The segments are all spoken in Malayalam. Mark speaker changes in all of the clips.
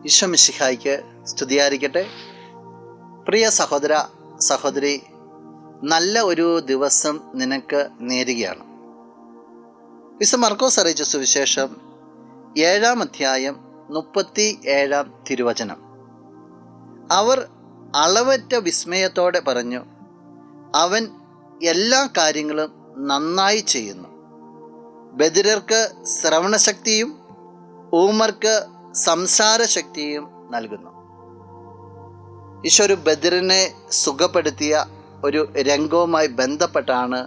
Speaker 1: ഈശോ മിശിഹായ്ക്ക് സ്തുതിയായിരിക്കട്ടെ. പ്രിയ സഹോദര സഹോദരി, നല്ല ഒരു ദിവസം നിനക്ക് നേരുകയാണ്. വിശുദ്ധ മർക്കോസ് അറിയിച്ച സുവിശേഷം 7-ാം അധ്യായം 37-ാം തിരുവചനം. അവർ അളവറ്റ വിസ്മയത്തോടെ പറഞ്ഞു, അവൻ എല്ലാ കാര്യങ്ങളും നന്നായി ചെയ്യുന്നു. ബധിരർക്ക് ശ്രവണശക്തിയും ഊമർക്ക് സംസാരശക്തിയും നൽകുന്നു. ഈശോ ഒരു ബധിരനെ സുഖപ്പെടുത്തിയ ഒരു രംഗവുമായി ബന്ധപ്പെട്ടാണ്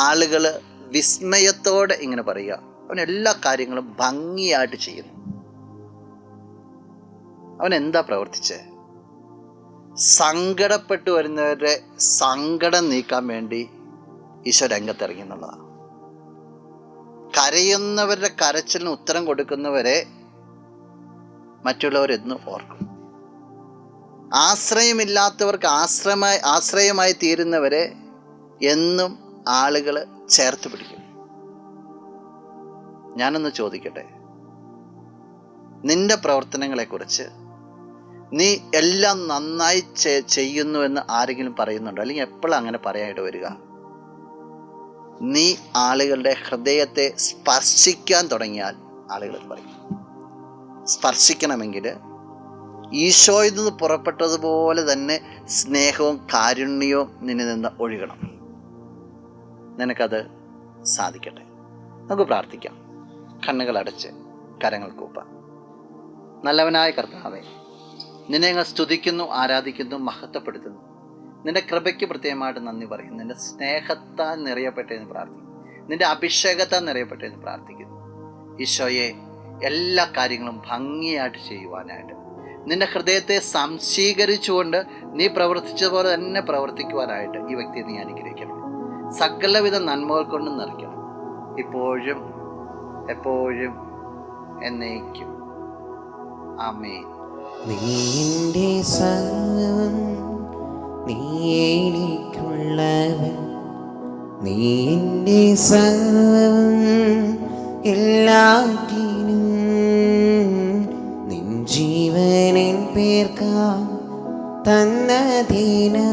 Speaker 1: ആളുകൾ വിസ്മയത്തോടെ ഇങ്ങനെ പറയുക, അവൻ എല്ലാ കാര്യങ്ങളും ഭംഗിയായിട്ട് ചെയ്യുന്നു. അവൻ എന്താ പ്രവർത്തിച്ചേ? സങ്കടപ്പെട്ടു വരുന്നവരുടെ സങ്കടം നീക്കാൻ വേണ്ടി ഈശോ രംഗത്തിറങ്ങി എന്നുള്ളതാണ്. കരയുന്നവരുടെ കരച്ചിലിന് ഉത്തരം കൊടുക്കുന്നവരെ മറ്റുള്ളവരെന്നും ഓർക്കും. ആശ്രയമില്ലാത്തവർക്ക് ആശ്രയമായി തീരുന്നവരെ എന്നും ആളുകൾ ചേർത്ത് പിടിക്കും. ഞാനൊന്ന് ചോദിക്കട്ടെ, നിന്റെ പ്രവർത്തനങ്ങളെക്കുറിച്ച് നീ എല്ലാം നന്നായി ചെയ്യുന്നു എന്ന് ആരെങ്കിലും പറയുന്നുണ്ടോ? അല്ലെങ്കിൽ എപ്പോഴും അങ്ങനെ പറയാനായിട്ട് വരിക? നീ ആളുകളുടെ ഹൃദയത്തെ സ്പർശിക്കാൻ തുടങ്ങിയാൽ ആളുകൾ പറയും. സ്പർശിക്കണമെങ്കിൽ ഈശോയിൽ നിന്ന് പുറപ്പെട്ടതുപോലെ തന്നെ സ്നേഹവും കാരുണ്യവും നിന്നിൽ നിന്ന് ഒഴുകണം. നിനക്കത് സാധിക്കട്ടെ. നമുക്ക് പ്രാർത്ഥിക്കാം. കണ്ണുകളടച്ച് കരങ്ങൾ കൂപ്പാം. നല്ലവനായ കർത്താവേ, നിന്നെ ഞങ്ങൾ സ്തുതിക്കുന്നു, ആരാധിക്കുന്നു, മഹത്വപ്പെടുത്തുന്നു. നിന്റെ കൃപയ്ക്ക് പ്രത്യേകമായിട്ട് നന്ദി പറയുന്നു. നിന്റെ സ്നേഹത്താൽ നിറയപ്പെട്ടെന്ന് പ്രാർത്ഥിക്കുന്നു. നിന്റെ അഭിഷേകത്താൽ നിറയപ്പെട്ടെന്ന് പ്രാർത്ഥിക്കുന്നു. ഈശോയെ, എല്ലാ കാര്യങ്ങളും ഭംഗിയായിട്ട് ചെയ്യുവാനായിട്ട്, നിന്റെ ഹൃദയത്തെ സംശീകരിച്ചുകൊണ്ട് നീ പ്രവർത്തിച്ചതുപോലെ തന്നെ പ്രവർത്തിക്കുവാനായിട്ട് ഈ വ്യക്തിയെ നീ അനുഗ്രഹിക്കണം. സകലവിധ നന്മകൾ കൊണ്ട് നിറയ്ക്കണം, ഇപ്പോഴും എപ്പോഴും എന്നേക്കും. ആമേൻ.
Speaker 2: നീന്റെ സർവ്വം, നീ എനിക്കുള്ളവൻ, നീന്റെ സർവ്വം എല്ലാറ്റിനും, നിൻ ജീവനിൻ പേർക്കാ തന്നതിനാ,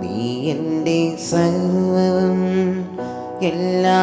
Speaker 2: നീ എൻ്റെ സർവ്വം എല്ലാ